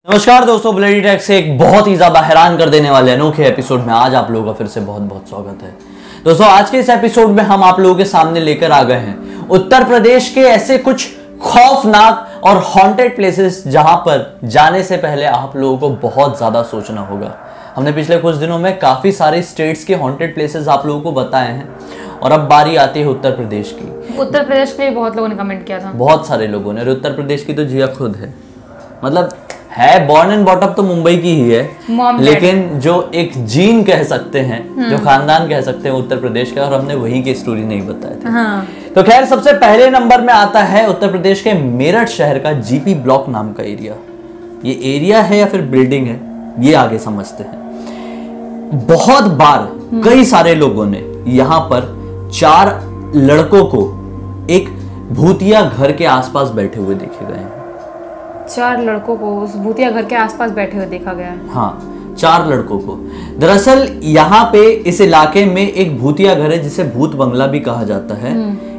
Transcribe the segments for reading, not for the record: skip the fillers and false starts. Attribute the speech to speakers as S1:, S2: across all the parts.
S1: नमस्कार दोस्तों, bloody take से एक बहुत ही ज्यादा हैरान कर देने वाले अनोखे एपिसोड में आज आप लोगों का फिर से बहुत बहुत स्वागत है। दोस्तों, आज के इस एपिसोड में हम आप लोगों के सामने लेकर आ गए हैं उत्तर प्रदेश के ऐसे कुछ खौफनाक और हॉन्टेड प्लेसेस जहां पर जाने से पहले आप लोगों को बहुत ज्यादा सोचना होगा। हमने पिछले कुछ दिनों में काफी सारे स्टेट्स के हॉन्टेड प्लेसेस आप लोगों को बताए हैं और अब बारी आती है उत्तर प्रदेश की।
S2: उत्तर प्रदेश के बहुत लोगों ने कमेंट किया था, बहुत
S1: सारे लोगों ने। और उत्तर प्रदेश की तो जिया खुद है, मतलब है बॉर्न एंड बॉटअप तो मुंबई की ही है, लेकिन जो एक जीन कह सकते हैं, जो खानदान कह सकते हैं उत्तर प्रदेश का, और हमने वहीं की स्टोरी नहीं बताए थे।
S2: हाँ।
S1: तो खैर, सबसे पहले नंबर में आता है उत्तर प्रदेश के मेरठ शहर का जीपी ब्लॉक नाम का एरिया। ये एरिया है या फिर बिल्डिंग है, ये आगे समझते हैं। बहुत बार कई सारे लोगों ने यहाँ पर 4 लड़कों को एक भूतिया घर के आसपास बैठे हुए देखे गए हैं।
S2: 4 लड़कों को उस भूतिया घर के आसपास बैठे हुए देखा गया है।
S1: हाँ, 4 लड़कों को। दरअसल यहाँ पे इस इलाके में एक भूतिया घर है जिसे भूत बंगला भी कहा जाता है।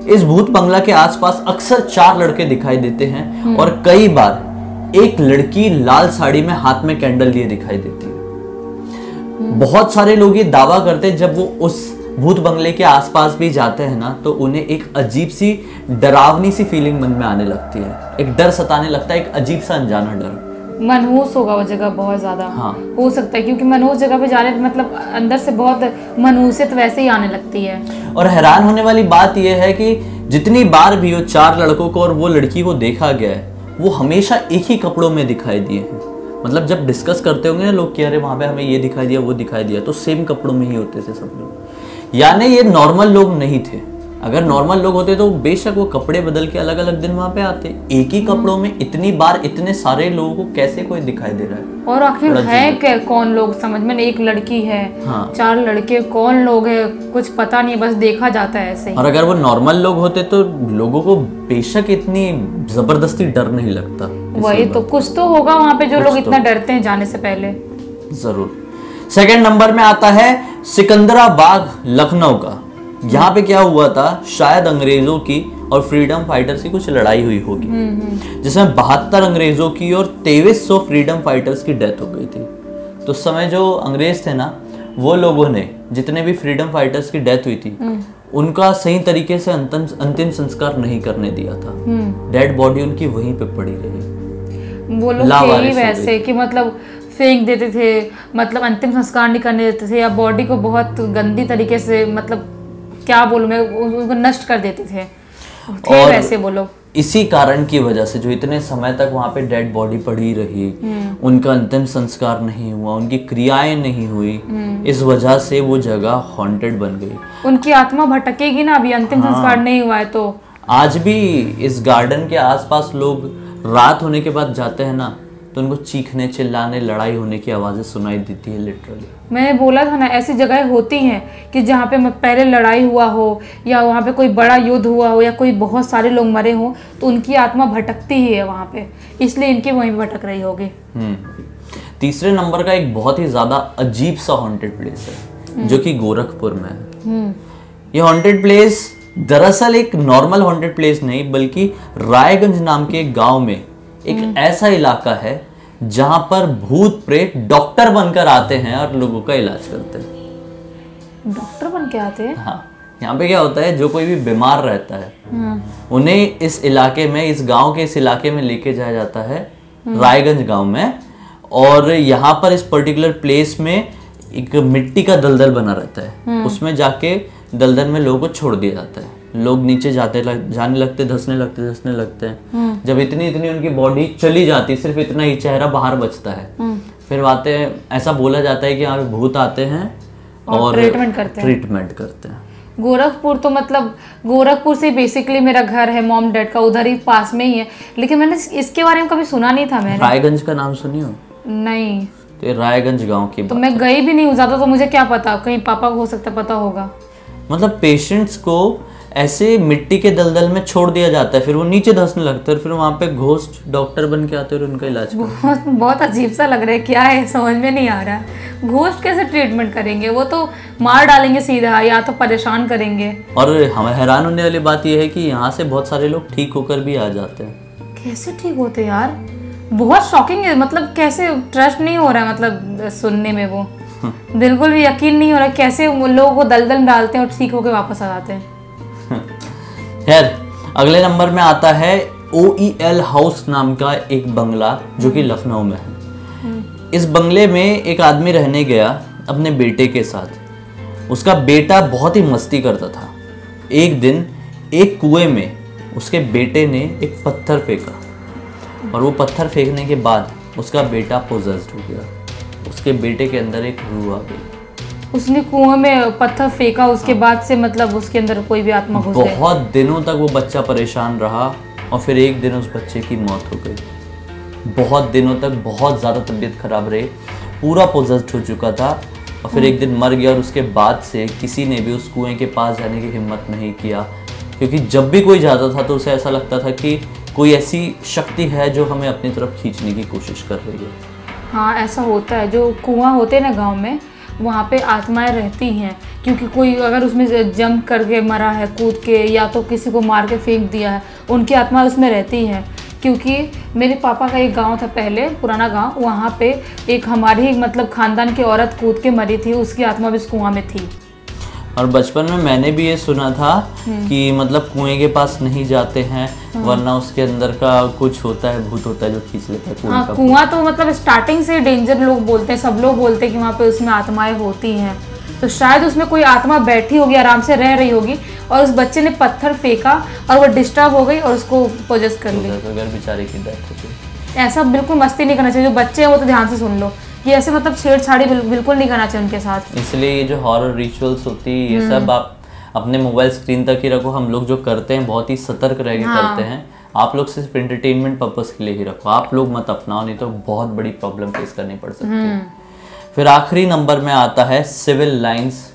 S1: इस भूत बंगला के आसपास अक्सर 4 लड़के दिखाई देते हैं और कई बार एक लड़की लाल साड़ी में हाथ में कैंडल लिए दिखाई देती है। बहुत सारे लोग ये दावा करते हैं जब वो उस भूत बंगले के आसपास भी जाते हैं ना, तो उन्हें एक अजीब सी डरावनी सी फीलिंग मन में आने लगती है। एक डर सताने लगता है, एक अजीब सा अनजाना डर।
S2: मनहूस होगा वो जगह बहुत ज्यादा।
S1: हाँ,
S2: हो सकता है, क्योंकि मनहूस जगह पे जाने मतलब अंदर से बहुत मनहूसियत वैसे ही आने लगती है।
S1: और हैरान होने वाली बात यह है कि जितनी बार भी वो 4 लड़कों को और वो लड़की को देखा गया है, वो हमेशा एक ही कपड़ों में दिखाई दिए हैं। मतलब जब डिस्कस करते होंगे ना लोग कि अरे वहां पे हमें ये दिखाई दिया, वो दिखाई दिया, तो सेम कपड़ों में ही होते थे सब लोग। यानी ये नॉर्मल लोग नहीं थे। अगर नॉर्मल लोग होते तो बेशक वो कपड़े बदल के अलग अलग दिन वहां पे आते। एक ही कपड़ों में इतनी बार इतने सारे लोगों को कैसे कोई दिखाई दे रहा है?
S2: और आखिर है क्या, कौन लोग? समझ में नहीं। एक लड़की है, हाँ। 4 लड़के, कौन लोग है कुछ पता नहीं, बस देखा जाता है ऐसे ही।
S1: और अगर वो नॉर्मल लोग होते तो लोगों को बेशक इतनी जबरदस्ती डर नहीं लगता।
S2: वही तो, कुछ तो होगा वहाँ पे जो लोग इतना डरते हैं जाने से पहले।
S1: जरूर। सेकंड नंबर में आता है सिकंदराबाग लखनऊ का। यहाँ पे क्या हुआ था, शायद अंग्रेजों की और फ्रीडम फाइटर्स की कुछ लड़ाई हुई होगी, जिसमें 72 अंग्रेजों की और 2300 फ्रीडम फाइटर्स की डेथ हो गई थी। तो उस समय जो अंग्रेज थे ना, वो लोगों ने जितने भी फ्रीडम फाइटर्स की डेथ हुई थी, उनका सही तरीके से अंतिम संस्कार नहीं करने दिया था। डेड बॉडी उनकी वहीं पे पड़ी रही।
S2: वो लोग थे ही वैसे कि मतलब फेंक देते थे, मतलब अंतिम संस्कार नहीं करने देते थे, या बॉडी को बहुत गंदी तरीके से, मतलब क्या बोलूं मैं, उनको नष्ट कर देते थे और वैसे वो लोग।
S1: इसी कारण की वजह से जो इतने समय तक वहां पे डेड बॉडी पड़ी रही, उनका अंतिम संस्कार नहीं हुआ, उनकी क्रियाएं नहीं हुई, इस वजह से वो जगह हॉन्टेड बन गई।
S2: उनकी आत्मा भटकेगी ना अभी, अंतिम संस्कार नहीं हुआ है तो।
S1: आज भी इस गार्डन के आसपास लोग रात होने के बाद जाते हैं ना, तो उनको चीखने, चिल्लाने, लड़ाई होने की आवाजें सुनाई देती है लिटरली।
S2: मैंने बोला था ना, ऐसी जगह होती हैं कि जहाँ पे पहले लड़ाई हुआ हो, या वहाँ पे कोई बड़ा युद्ध हुआ हो, या कोई बहुत सारे लोग मरे हो, तो उनकी आत्मा भटकती ही है वहाँ पे, इसलिए इनकी वहीं भटक रही होगी।
S1: तीसरे नंबर का एक बहुत ही ज्यादा अजीब सा हॉन्टेड प्लेस है, जो कि गोरखपुर में है। ये हॉन्टेड प्लेस दरअसल एक नॉर्मल हॉन्टेड प्लेस नहीं, बल्कि रायगंज नाम के एक गाँव में एक ऐसा इलाका है जहां पर भूत प्रेत डॉक्टर बनकर आते हैं और लोगों का इलाज करते हैं।
S2: डॉक्टर बन के आते हैं?
S1: हाँ। यहाँ पे क्या होता है, जो कोई भी बीमार रहता है, उन्हें इस इलाके में, इस गांव के इस इलाके में लेके जाया जाता है, रायगंज गांव में। और यहाँ पर इस पर्टिकुलर प्लेस में एक मिट्टी का दलदल बना रहता है, उसमें जाके दलदल में लोगों को छोड़ दिया जाता है। लोग नीचे जाने लगते, धंसने लगते हैं। जब इतनी उनकी बॉडी चली जाती, सिर्फ इतना ही चेहरा बाहर बचता है, फिर आते, ऐसा बोला जाता है कि यहाँ पे भूत आते हैं और ट्रीटमेंट करते हैं।
S2: गोरखपुर तो मतलब गोरखपुर से बेसिकली मेरा घर है, मॉम डैड का उधर ही पास में ही है, लेकिन मैंने इसके बारे में कभी सुना नहीं था। मैंने
S1: रायगंज का नाम सुनी हो?
S2: नहीं।
S1: तो रायगंज गाँव की
S2: तो मैं गई भी नहीं हूँ ज्यादा, तो मुझे क्या पता, कहीं पापा को हो सकता पता होगा।
S1: मतलब पेशेंट्स को ऐसे मिट्टी के दलदल में छोड़ दिया जाता है, फिर वो नीचे धंसने लगते हैं, फिर वहाँ पे घोस्ट डॉक्टर बन के आते हैं और उनका इलाज करते हैं।
S2: बहुत अजीब सा लग रहा है, क्या है समझ में नहीं आ रहा। घोस्ट कैसे ट्रीटमेंट करेंगे? वो तो मार डालेंगे सीधा, या तो परेशान करेंगे।
S1: और हमें हैरान होने वाली बात यह है कि यहाँ से बहुत सारे लोग ठीक होकर भी आ जाते हैं।
S2: कैसे ठीक होते यार? बहुत शॉकिंग है, मतलब कैसे ट्रस्ट नहीं हो रहा है, मतलब सुनने में वो बिल्कुल भी यकीन नहीं हो रहा कैसे वो लोगों को दलदल में डालते हैं और ठीक होकर वापस आ जाते हैं।
S1: खैर अगले नंबर में आता है OEL हाउस नाम का एक बंगला जो कि लखनऊ में है। इस बंगले में एक आदमी रहने गया अपने बेटे के साथ। उसका बेटा बहुत ही मस्ती करता था। एक दिन एक कुएं में उसके बेटे ने एक पत्थर फेंका और वो पत्थर फेंकने के बाद उसका बेटा पोजेस्ड हो गया। उसके बेटे के अंदर एक रूह आ गई।
S2: उसने कुएं में पत्थर फेंका, उसके बाद से मतलब उसके अंदर कोई भी आत्मा घुस गई।
S1: बहुत दिनों तक वो बच्चा परेशान रहा और फिर एक दिन उस बच्चे की मौत हो गई। बहुत दिनों तक बहुत ज़्यादा तबीयत खराब रही, पूरा पोजेस्ड हो चुका था और फिर एक दिन मर गया। और उसके बाद से किसी ने भी उस कुएं के पास जाने की हिम्मत नहीं किया, क्योंकि जब भी कोई जाता था तो उसे ऐसा लगता था कि कोई ऐसी शक्ति है जो हमें अपनी तरफ खींचने की कोशिश कर रही है।
S2: हाँ ऐसा होता है, जो कुआं होते हैं ना गांव में, वहाँ पे आत्माएं रहती हैं, क्योंकि कोई अगर उसमें जंप करके मरा है, कूद के, या तो किसी को मार के फेंक दिया है, उनकी आत्मा उसमें रहती है। क्योंकि मेरे पापा का एक गांव था पहले, पुराना गांव, वहाँ पे एक हमारी मतलब खानदान की औरत कूद के मरी थी, उसकी आत्मा भी उस कुआं में थी।
S1: और बचपन में मैंने भी ये सुना था कि मतलब कुएं के पास नहीं जाते हैं, वरना उसके अंदर का कुछ होता है, भूत होता है जो खींच लेता है कुएं का।
S2: कुआं तो मतलब स्टार्टिंग से डेंजर लोग बोलते हैं, सब लोग बोलते हैं कि वहाँ पे उसमें आत्माएं होती हैं। तो शायद उसमें कोई आत्मा बैठी होगी, आराम से रह रही होगी, और उस बच्चे ने पत्थर फेंका और वो डिस्टर्ब हो गई और उसको पोजेस कर ली।
S1: अगर बेचारे की डेथ हो गई।
S2: ऐसा बिल्कुल मस्ती नहीं करना चाहिए। जो बच्चे हैं वो तो ध्यान से सुन लो, ये ऐसे मतलब छेड़छाड़ी बिल्कुल नहीं करना चाहिए उनके साथ।
S1: इसलिए ये जो हॉरर रिचुअल्स होती है ये सब आप अपने मोबाइल स्क्रीन तक ही रखो। हम लोग जो करते हैं बहुत ही सतर्क रह के करते हैं। आप लोग सिर्फ एंटरटेनमेंट पर्पस के लिए ही रखो, आप लोग मत अपनाओ, नहीं तो बहुत बड़ी प्रॉब्लम फेस करनी पड़ सकती है। फिर आखिरी नंबर में आता है सिविल लाइंस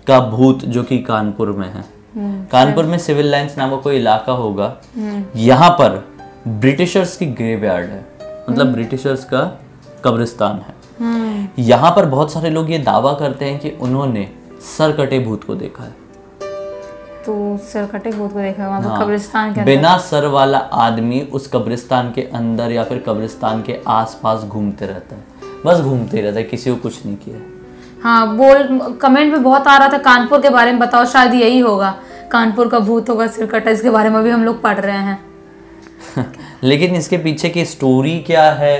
S1: का भूत, जो कि कानपुर में है। कानपुर में सिविल लाइंस नाम का कोई इलाका होगा। यहाँ पर ब्रिटिशर्स की ग्रेवयार्ड है, मतलब ब्रिटिशर्स का कब्रिस्तान है। यहाँ पर बहुत सारे लोग ये दावा करते हैं कि उन्होंने सर कटे भूत को देखा है।
S2: तो सर कटे भूत को देखा है वहाँ पर कब्रिस्तान के अंदर?
S1: बिना सर वाला आदमी उस कब्रिस्तान के अंदर या फिर कब्रिस्तान के आसपास घूमते रहता है, बस घूमते रहता है, किसी को कुछ नहीं किया।
S2: हाँ, कमेंट में बहुत आ रहा था कानपुर के बारे में बताओ, शायद यही होगा, कानपुर का भूत होगा सिर कटा। इसके बारे में भी हम लोग पढ़ रहे हैं।
S1: लेकिन इसके पीछे की स्टोरी क्या है,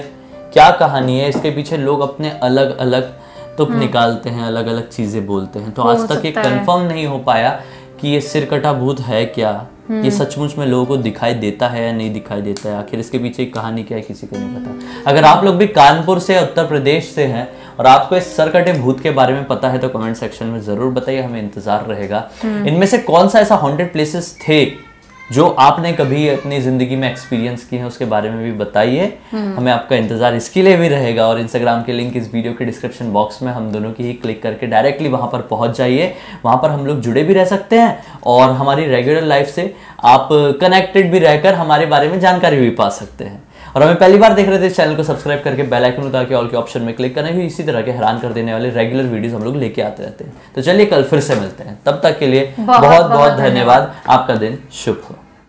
S1: क्या कहानी है, इसके पीछे लोग अपने अलग अलग तुक निकालते हैं, अलग अलग चीजें बोलते हैं। तो आज तक ये कंफर्म नहीं हो पाया कि ये सिर कटा भूत है क्या, ये सचमुच में लोगों को दिखाई देता है या नहीं दिखाई देता है, आखिर इसके पीछे कहानी क्या है किसी को नहीं पता। अगर आप लोग भी कानपुर से, उत्तर प्रदेश से हैं और आपको इस सर कटे भूत के बारे में पता है तो कमेंट सेक्शन में जरूर बताइए, हमें इंतजार रहेगा। इनमें से कौन सा ऐसा हॉन्टेड प्लेसेस थे जो आपने कभी अपनी जिंदगी में एक्सपीरियंस किए हैं, उसके बारे में भी बताइए। हमें आपका इंतजार इसके लिए भी रहेगा। और इंस्टाग्राम के लिंक इस वीडियो के डिस्क्रिप्शन बॉक्स में हम दोनों की ही क्लिक करके डायरेक्टली वहां पर पहुंच जाइए। वहां पर हम लोग जुड़े भी रह सकते हैं और हमारी रेगुलर लाइफ से आप कनेक्टेड भी रहकर हमारे बारे में जानकारी भी पा सकते हैं। और हमें पहली बार देख रहे थे, चैनल को सब्सक्राइब करके बेल आइकन उतार के ऑल के ऑप्शन में क्लिक करना, भी इसी तरह के हैरान कर देने वाले रेगुलर वीडियोस हम लोग लेके आते रहते हैं। तो चलिए कल फिर से मिलते हैं, तब तक के लिए बहुत बहुत धन्यवाद। आपका दिन शुभ हो।